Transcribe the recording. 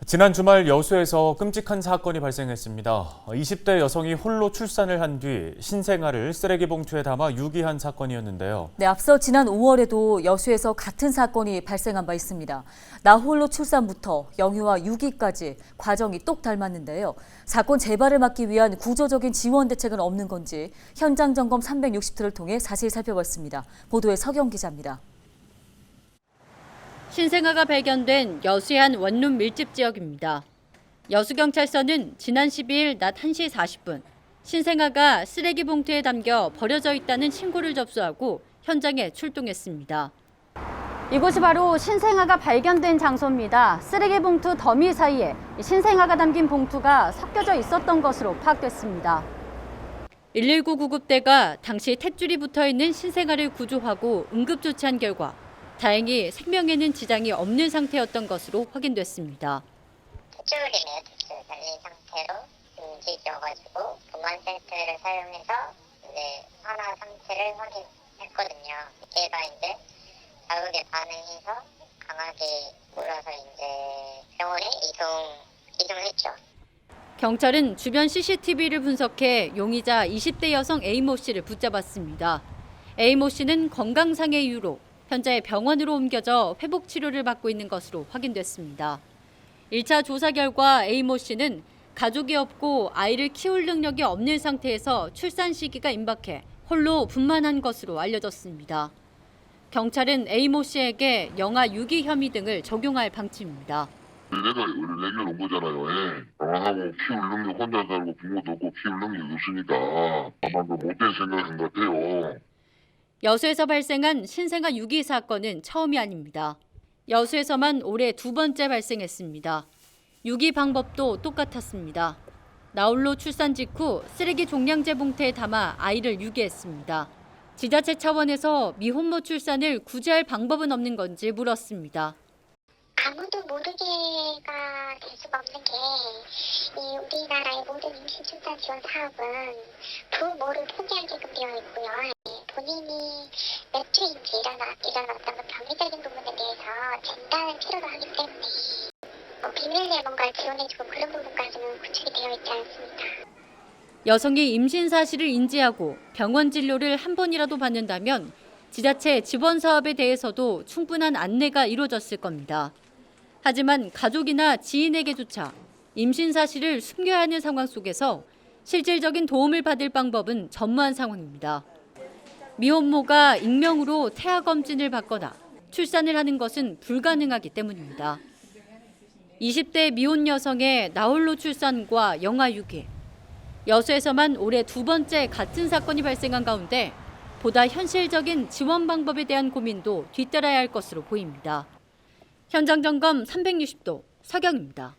지난 주말 여수에서 끔찍한 사건이 발생했습니다. 20대 여성이 홀로 출산을 한 뒤 신생아를 쓰레기 봉투에 담아 유기한 사건이었는데요. 네, 앞서 지난 5월에도 여수에서 같은 사건이 발생한 바 있습니다. 나 홀로 출산부터 영유아 유기까지 과정이 똑 닮았는데요. 사건 재발을 막기 위한 구조적인 지원 대책은 없는 건지 현장 점검 360토를 통해 자세히 살펴봤습니다. 보도에 서경 기자입니다. 신생아가 발견된 여수의 한 원룸 밀집 지역입니다. 여수경찰서는 지난 12일 낮 1시 40분 신생아가 쓰레기 봉투에 담겨 버려져 있다는 신고를 접수하고 현장에 출동했습니다. 이곳이 바로 신생아가 발견된 장소입니다. 쓰레기 봉투 더미 사이에 신생아가 담긴 봉투가 섞여져 있었던 것으로 파악됐습니다. 119 구급대가 당시 탯줄이 붙어있는 신생아를 구조하고 응급조치한 결과 다행히 생명에는 지장이 없는 상태였던 것으로 확인됐습니다. 탯줄이네요. 탯줄 달린 상태로 움직여가지고 보안 센터를 사용해서 하나 상태를 확인했거든요. 얘가 자극에 반응해서 강하게 울어서 병원에 이동했죠. 경찰은 주변 CCTV를 분석해 용의자 20대 여성 A모 씨를 붙잡았습니다. A모 씨는 건강상의 이유로 현재 병원으로 옮겨져 회복 치료를 받고 있는 것으로 확인됐습니다. 1차 조사 결과 A모 씨는 가족이 없고 아이를 키울 능력이 없는 상태에서 출산 시기가 임박해 홀로 분만한 것으로 알려졌습니다. 경찰은 A모 씨에게 영아 유기 혐의 등을 적용할 방침입니다. 내가 의뢰를 온 거잖아요. 방황하고 키울 능력 혼자 살고 부모도 없고 키울 능력이 없으니까 아마 못된 생각인 것 같아요. 여수에서 발생한 신생아 유기 사건은 처음이 아닙니다. 여수에서만 올해 2번째 발생했습니다. 유기 방법도 똑같았습니다. 나홀로 출산 직후 쓰레기 종량제 봉투에 담아 아이를 유기했습니다. 지자체 차원에서 미혼모 출산을 구제할 방법은 없는 건지 물었습니다. 아무도 모르게가 될 수가 없는 게 이 우리나라의 모든 임신 출산 지원 사업은 부모를 포기하게끔 되어 있고요. 본인이 몇 주인지 일어났다는 병리적인 부분에 대해서 진단을 필요로 하기 때문에 비밀리에 뭔가를 지원해주고 그런 부분까지는 구축이 되어 있지 않습니다. 여성이 임신 사실을 인지하고 병원 진료를 한 번이라도 받는다면 지자체 지원 사업에 대해서도 충분한 안내가 이루어졌을 겁니다. 하지만 가족이나 지인에게조차 임신 사실을 숨겨야 하는 상황 속에서 실질적인 도움을 받을 방법은 전무한 상황입니다. 미혼모가 익명으로 태아 검진을 받거나 출산을 하는 것은 불가능하기 때문입니다. 20대 미혼 여성의 나홀로 출산과 영아 유기. 여수에서만 올해 2번째 같은 사건이 발생한 가운데 보다 현실적인 지원 방법에 대한 고민도 뒤따라야 할 것으로 보입니다. 현장 점검 360도 서경입니다.